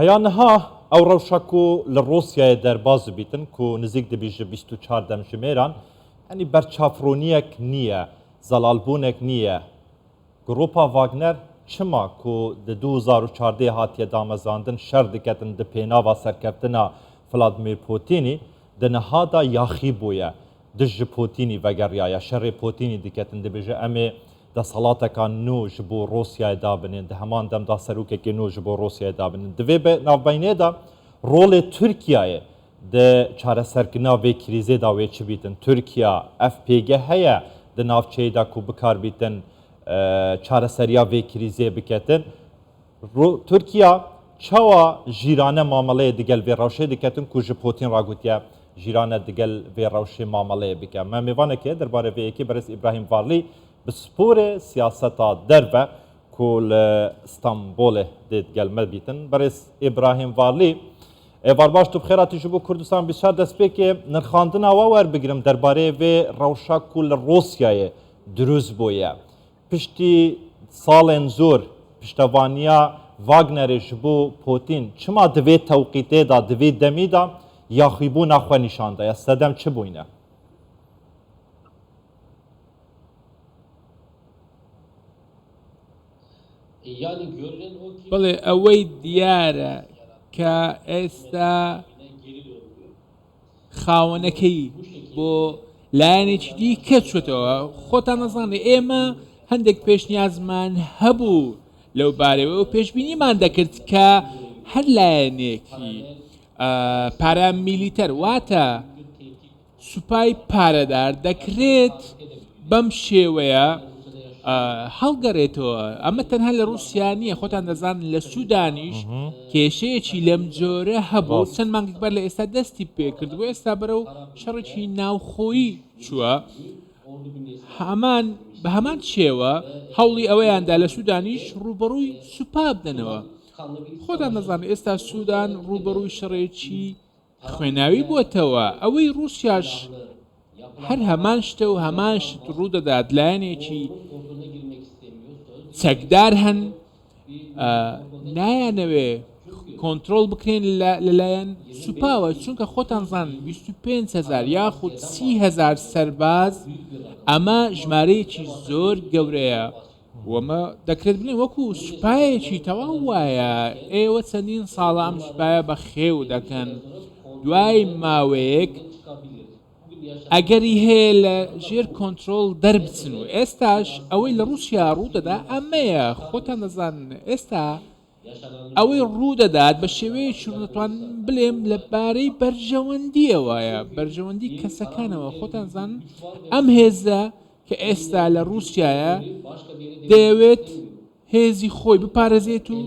پەیانەها ئەو ڕەوشەک و لە ڕۆسیایە دەرباز بیتن و نزیک دەبیژە 24 دەمژمێران ئەنی بەرچافرۆنیەک نییە زەڵالبوونێک نییە گرۆپا ڤاگنەر چما ku di 2014 hatiye damezandin şer diketin di pênava serkeftina Vladimir Putinî di niha da yaxî bûye di ji Putinî vegeriya şerê Putinî diketin dibêje em ê desalateka nû ji bo Rosyayê dabinin di heman dem da serokekê nû ji bo Rosyayê dabinin di vê navbeynê da rolê Tirkiyeyê di çareserkirina vê krîzê da wê çi bîtin Tirkiya FPG heye di navçeyê da ku bikar bîtin çareseriya vê krîzê biketin Tirkiya çawa jîrane mameleyê digel vê rewşê diketin ku ji Putin ragotiye jîrane digel vê rewşê mameleyê bike me mêvanekê derbarê vê yekê berez İbrahim Varlî bi sporê siyaseta derve ku li İstanbolê dê digel me bîtin berez İbrahim Varlî êvar baş tu bi xêratî ji bo Kurdistan bîşar destpêkê nirxandina we werbigirim derbarê vê rewşa ku li Rosyayê dirûz bûye piştî salên zor piştevaniya Wagnerê ji bo Putin çima di vê tewqîtê da di vê demî da yaxîbûna xwe nîşan daye sedem çi bûyne بەڵێ ئەوەی دیارە کە ئێستا خاوەنەکەی بۆ لایەنێکی دی کەچێتەوە خۆتان نەزانێ ئێمە هەندێک پێشنیازمان هەبوو لەو بارەوە و پێشبینیمان دەکرد کە هەر لایەنێکی پارامیلیتەر واتە سوپای پارەدار دەکرێت بەم شێوەیە هەڵگەڕێتەوە ئەمە تەنها لە رووسیا نیە خۆتان دەزان لە سوودانیش کێشەیەکی لەم جۆرە هەبوو چەند مانگێک بەر لە ئێستا دەستی پێکردبوو ئێستا بەرەو شەڕێکی ناوخۆیی چووە بە هەمان شێوە هەوڵی ئەوەیاندا لە سوودانیش ڕوبەڕووی سوپا بدەنەوە خۆتان دەزانێت ئێستا سوودان ڕوبەڕووی شەڕێکی خوێناوی بووەتەوە ئەوەی رووسیاش هەر هەمان شتە و هەمان شت ڕوودەدات لایەنێکی چەکدار هەن نایانەوێ کۆنتترۆل بکرێن لەلایەن سوپاوە چونکە خۆتان زان 25,000 یاخود 30,000 سەرباز ئەمە ژمارەیەکی زۆر گەورەیە وەمە دەکرێت بڵێن وەکو سوپایەکی تەواو وایە ئێوە چەندین ساڵە ئەم سوپایە بە خێو دەکەن دوای ماوەیەک ئەگەری هەیە لە ژێر کۆنتترۆل دەربچن و ئێستاش ئەوەی لە رووسیا ڕوودەدا ئەمەیە خۆتان دەزان ئێستا ئەوەی ڕوودەدات بە شێوەیە چونەتوان بڵێم لەبارەی بەرژەوەندیەوەیە بەرژەوەندی کەسەکانەوە خۆتان زان ئەم هێزە کە ئێستا لە رووسایە دەیەوێت هێزی خۆی بپارێزێت و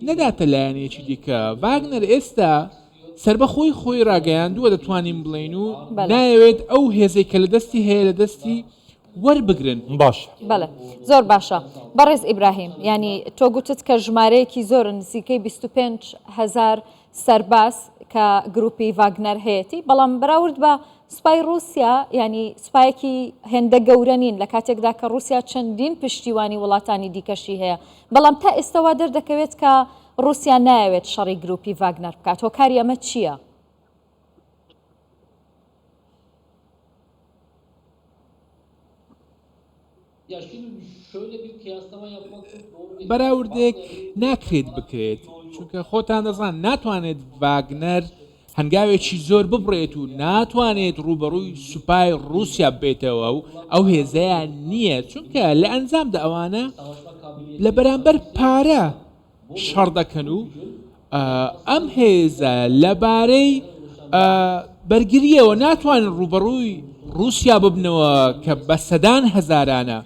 نەداتە لایەنێکی دیکە ڤاگنەر ئێستا سربە خۆی ڕاگەیاندووە دەتوانین بڵین و نایەوێت ئەو هێزەی کە لە دەستی هەیە لە دەستی وەربگرن باش بەڵێ زۆر باشە بەڕێز ئیبراهیم ینی تۆ گوتت کە ژمارەیەکی زۆر نزیکەی 25,000 سەرباز کە گروپی ڤاگنەر هەیەی بەڵام بەراورد بە سوپای رووسیا ینی سوپایەکی هێندە گەورە نین لە کاتێکدا کە رووسیا چەندین پشتیوانی وڵاتانی دیکەشی هەیە بەڵام تا ئێستاوا دەردەکەوێت کە رووسیا نایەوێت شەڕی گروپی ڤاگنەر بکات هۆکاری ئەمە چییە؟ بەراوردێک ناکرێت بکرێت چونکە خۆتان دەزان ناتوانێت ڤاگنەر هەنگاوێکی زۆر ببڕێت و ناتوانێت ڕوبەڕووی سوپای رووسیا بێتەوە و ئەو هێزەیان نییە چونکە لە ئەنجامدا ئەوانە لە بەرامبەر پارە شەڕ دەکەن و ئەم هێزە لەبارەی بەرگریەوە ناتوانن ڕوبەڕووی رووسیا ببنەوە کە بە سەدان هەزارانە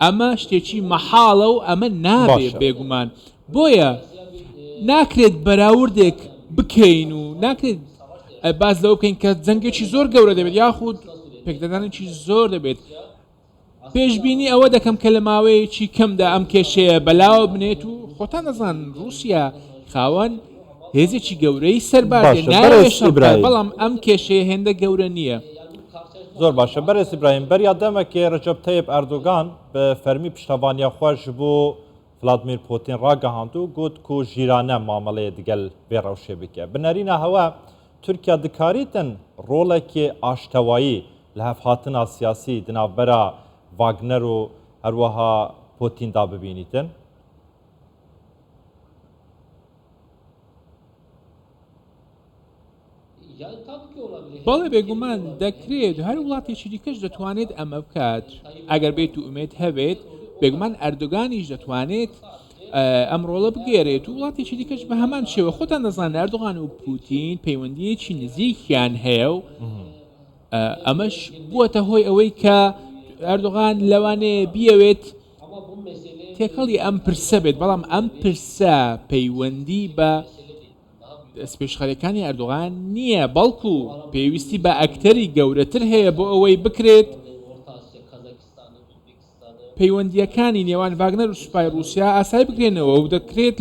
ئەمە شتێکی مەحاڵە و ئەمە نابێت بێگومان بۆیە ناکرێت بەراوردێک بکەین و ناکرێت باز لەوە بکەین کە جەنگێکی زۆر گەورە دەبێت یاخود پێکدەدانێکی زۆر دەبێت پێشبینی ئەوە دەکەم کە لە ماوەیەکی کەمدا ئەم کێشەیە بەلاوە بنێت و خۆتان دەزان رووسیا خاوەن هێزێکی گەورەی سەربازێ بەڵام ئەم کێشەیە هێندە گەورە نییە زۆر باشە بەرز ئیبراهیم بەریا دەمەکێ ڕەجەب تەیب ئەردۆغان بە فەرمی پشتەوانیا خۆش بۆ ولادمیر پوتین ڕاگەهاند و گوت کو ژیرانە مامەڵەیە دگەل vê rewşê bike. Bi nêrîna hewa Tirkiye dikarîtin rolekê aştewayî li hevhatina siyasî di navbera Wagner û herwiha Putin da bibînîtin? بەڵێ بێگومان دەکرێت هەر وڵاتێکی دیکەش دەتوانێت ئەمە بکات ئەگەر بێت و ئومێد هەبێت بێگومان ئەردوگانیش دەتوانێت ئەم ڕۆڵە بگێرێت و وڵاتێکی دیکەش بە هەمان شێوە خۆتان دەزانن ئەردوغان و پوتین پەیوەندیەکی نزیکیان هەیە و ئەمەش بووەتە هۆی ئەوەی کە ئەردوغان لەوانەیە بیەوێت تێکەڵی ئەم پرسە بێت بەڵام ئەم پرسە پەیوەندی بە سپێشخەرەکانی ئەردوغان نییە بەڵکو پێویستی بە ئەکتەری گەورەتر هەیە بۆ ئەوەی بکرێت پەیوەندیەکانی نێوان ڤاگنەر و سوپای رووسیا ئاسایی بکرێنەوە و دەکرێت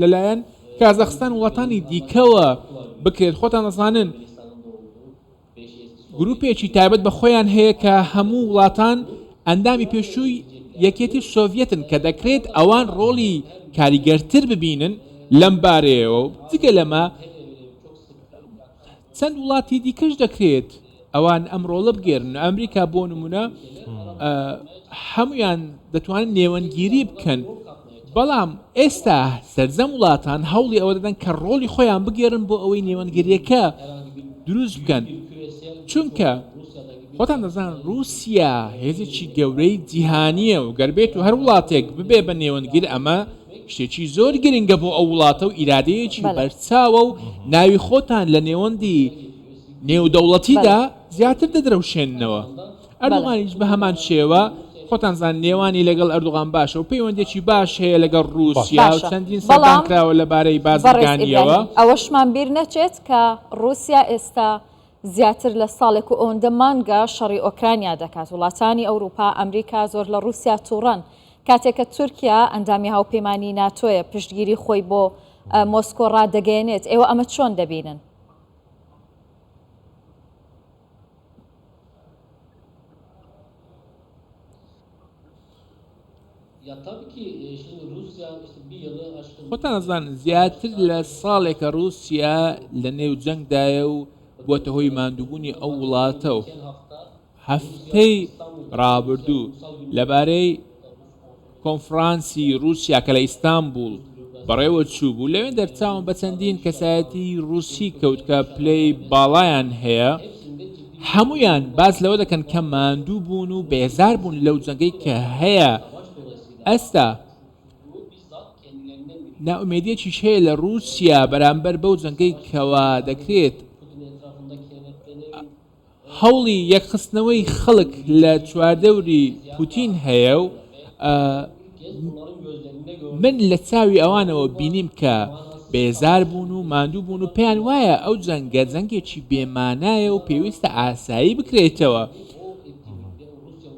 لەلایەن کازاخستان وڵاتانی دیکەوە بکرێت خۆتان دەزانن گروپێکی تایبەت بە خۆیان هەیە کە هەموو وڵاتان ئەندامی پێشووی یەکێتی سۆڤیەتن کە دەکرێت ئەوان ڕۆڵی کاریگەرتر ببینن لەم بارەیەوە جگە لەمە چەند وڵاتی دیکەش دەکرێت ئەوان ئەم ڕۆڵە بگێرن ئەمریکا بۆ نمونە هەمویان دەتوانن نێوەنگیری بکەن بەڵام ئێستا سەرجەم وڵاتان هەوڵی ئەوە دەدەن کە ڕۆڵی خۆیان بگێرن بۆ ئەوەی نێوەنگریەکە دروست بکەن چونکە خۆتان دەزان رووسیا هێزێکی گەورەی جیهانیە و گەربێت و هەر وڵاتێک ببێ بە نێوەنگیر ئەمە شتێکی زۆر گرنگە بۆ ئەو وڵاتە و ئیرادەیەکی بەرچاوە و ناوی خۆتان لە نێوەندی نێودەوڵەتیدا زیاتر دەدرەوشێننەوە ئەردوغانیش بە هەمان شێوە خۆتان زان نێوانی لەگەڵ ئەردوغان باشە و پەیوەندێکی باش هەیە لەگەڵ رووسیا و چەندین سەردانکراوە لەبارەی بازرگانیەوە ئەوەشمان بیر نەچێت کە رووسیا ئێستا زیاتر لە ساڵێک و ئەوەندە مانگە شەڕی ئۆکرانیا دەکات وڵاتانی ئەوروپا ئەمریکا زۆر لە رووسیا تووڕەن کاتێککە تورکیا ئەندامی هاوپەیمانی ناتۆیە پشتگیری خۆی بۆ مۆسکۆ ڕادەگەیەنێت ئێوە ئەمە چۆن دەبینن؟ خۆتان ئەزانن زیاتر لە ساڵێکە رووسیا لە نێو جەنگدایە و بۆتە هۆی ماندووبوونی ئەو وڵاتە و هەفتەی ڕابردوو لەبارەی کۆنفرانسی رووسیا کە لە ئیستانبول بەڕێوە چوو بوو لەوێن دەرچاون بە چەندین کەسایەتی رووسی کەوت کە پلەی باڵایان هەیە هەمویان باز لەوە دەکەن کە ماندوو بوون و بێزار بوون لەو جەنگەی کە هەیە ئەستا ناومێدیەکیش هەیە لە رووسیا بەرامبەر بەو جەنگەی کەوا دەکرێت هەوڵی یەکخستنەوەی خەڵک لە چواردەوری پوتین هەیە و من لە چاوی ئەوانەوە بینیم کە بێزار بوون و ماندوو بوون و پێیان وایە ئەو جەنگە جەنگێکی بێمانایە و پێویستە ئاسایی بکرێتەوە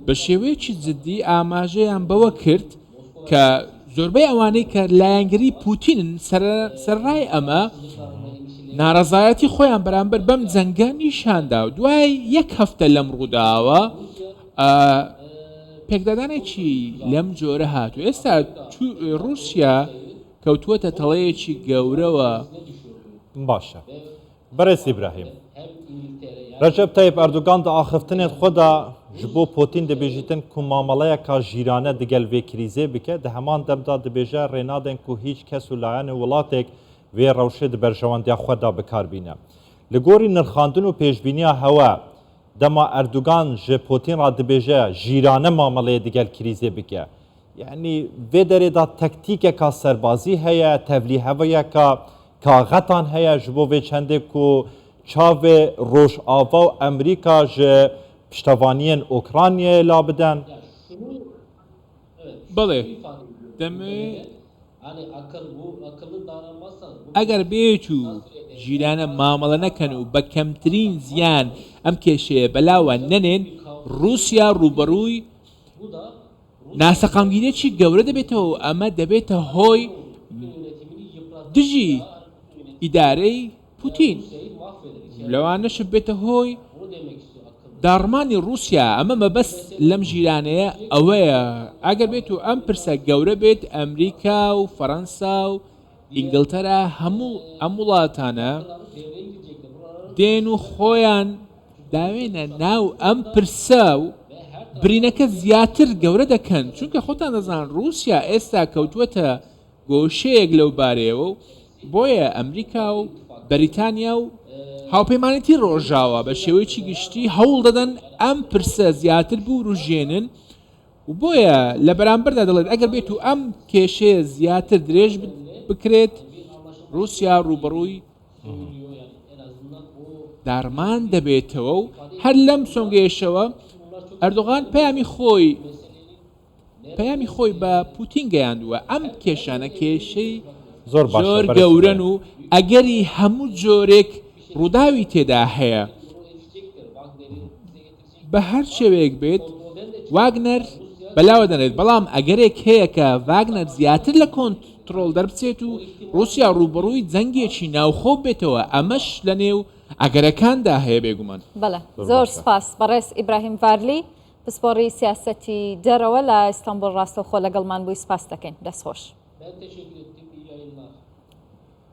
بە شێوەیەکی جددی ئاماژەیان بەوە کرد کە زۆربەی ئەوانەی کە لایەنگری پوتینن سەرڕای ئەمە ناڕەزایەتی خۆیان بەرامبەر بەم جەنگە نیشاندا و دوای یەک هەفتە لەم ڕووداوە پێکدادانێکی لەم جۆرە هاتوو ئێستا رووسیا کەوتووەتە تەڵەیەکی گەورەوە باشە بەڕێز ئیبراهیم ڕەجەب تایب ئەردوگان دا ئاخفتنێت خۆدا ji bo Putin dibêjîtin ku mameleyeka jîrane digel vê krîzê bike di heman demda dibêje rênadên ku hîç kes û layanê welatek vê rewşê di berjewandiya xwe da bikarbîne. Li gorî nirxandin û pêşbîniya hewe dema Erdogan ji Putin ra dibêje jîrane mameleyê digel krîzê bike. Yani vê derê da tektîkeka serbazî heye, tevlîheveyeka kaxetan heye ji bo vê çendê ku çavê Rojava û Emerîka ji piştevaniyên Ukraynayê la bidin. بەڵێ دەمێ ئەگەر بێت و ژیرانە مامەڵە نەکەن و بە کەمترین زیان ئەم کێشەیە بەلاوە نەنێن رووسیا ڕوبەڕووی ناسەقامگیرێکی گەورە دەبێتەوە و ئەمە دەبێتە هۆی دژی ئیدارەی پوتین لەوانەش بێتە هۆی داڕمانی رووسیا ئەمە مەبەست لەم ژیرانەیە ئەوەیە ئەگەر بێت و ئەم پرسە گەورە بێت ئەمریکا و فەڕەنسا و ئینگلتەرا هەموو ئەم وڵاتانە دێن و خۆیان داوێنە ناو ئەم پرسە و برینەکە زیاتر گەورە دەکەن چونکە خۆتان دەزان رووسیا ئێستا کەوتووەتە گۆشەیەک لەو بارەیەوە و بۆیە ئەمریکا و بەریتانیا و هاوپەیمانێتی ڕۆژاوە بە شێوەیەکی گشتی هەوڵ دەدەن ئەم پرسە زیاتر بوو ڕژێنن و بۆیە لە بەرامبەردا دەڵێت ئەگەر بێت و ئەم کێشەیە زیاتر درێژ بکرێت رووسیا ڕوبەڕووی دارمان دەبێتەوە و هەر لەم سۆنگەیەشەوە ئەردۆغان پەیامی خۆی بە پوتین گەیاندووە ئەم کێشانە کێشەی زۆر گەورەن و ئەگەری هەموو جۆرێک ڕووداوی تێدا هەیە بە هەر شێوەیەک بێت واگنەر بەلاوە دەنێت بەڵام ئەگەرێک هەیە کە واگنەر زیاتر لە کۆنتترۆل دەربچێت و رووسیا ڕوبەڕووی جەنگێکی ناوخۆ بێتەوە ئەمەش لە نێو ئەگەرەکاندا هەیە بێگومان بەڵێ زۆر سپاس بەڕێز ئیبراهیم ڤارلی پسپۆڕی سیاسەتی دەرەوە لە ئیستانبول ڕاستەوخۆ لەگەڵمان بووی سپاس دەکەین دەستخۆش.